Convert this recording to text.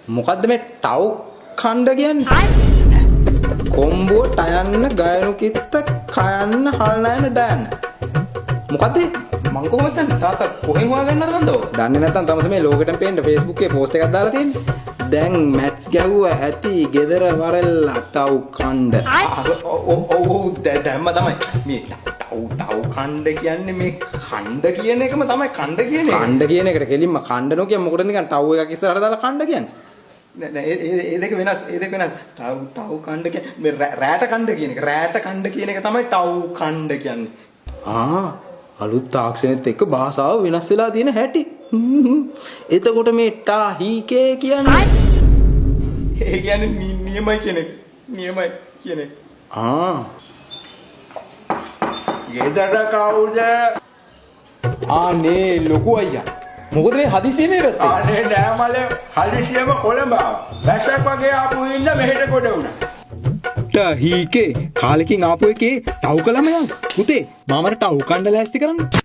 මොකද්ද මේ ටව් ඛණ්ඩ කියන්නේ? කොම්බුව ටයන්න ගයනු කිත්ත කයන්න හල්නයන ඩයන්න. මොකද්ද? මං කොහොමද දන්නේ? තාත්තා කොහෙන් හොයාගන්නවද මන්ද ඔය? දන්නේ නැත්නම් තමස මේ ලෝකෙටම පේන්න Facebook එකේ post එකක් දාලා තියෙන්නේ. දැන් මැච් ගැහුවා ඇති ගෙදර වරෙල්ලා ටව් ඛණ්ඩ. ඔව් දැම්ම තමයි. මේ ටව් ඛණ්ඩ කියන්නේ මේ ඛණ්ඩ කියන එකම තමයි ඛණ්ඩ කියන්නේ. ඛණ්ඩ කියන එකට කෙලින්ම ඛණ්ඩ නොකිය මොකටද නිකන් ටව් එකක් ඉස්සරහට දාලා ඛණ්ඩ කියන්නේ? නෑ ඒ දෙක වෙනස්. ටව් ඛණ්ඩ කියන්නේ මේ රෑට ඛණ්ඩ කියන එක. රෑට ඛණ්ඩ කියන එක තමයි ටව් ඛණ්ඩ කියන්නේ. අලුත් තාක්ෂණෙත් එක්ක භාෂාව වෙනස් වෙලා තියෙන හැටි. එතකොට මේ ටා හීකේ කියන්නේ ඒ කියන්නේ නියමයි කියන එක. නියමයි කියන එක. ගෙදර කවුද? අනේ ලොකු අයියා. මොකද මේ හදිසියෙ මේ පැත්තේ? අනේ නෑ මලේ හදිසියෙම කොළඹ ආවා. වැස්සක් වගේ ආපු ඉන්න මෙහෙට කොට වුණා. ටා හීකේ කාලෙකින් ආපු එකේ ටව් කළම යන්. පුතේ මාමර ටව් කණ්ඩ ලෑස්ති කරන්න.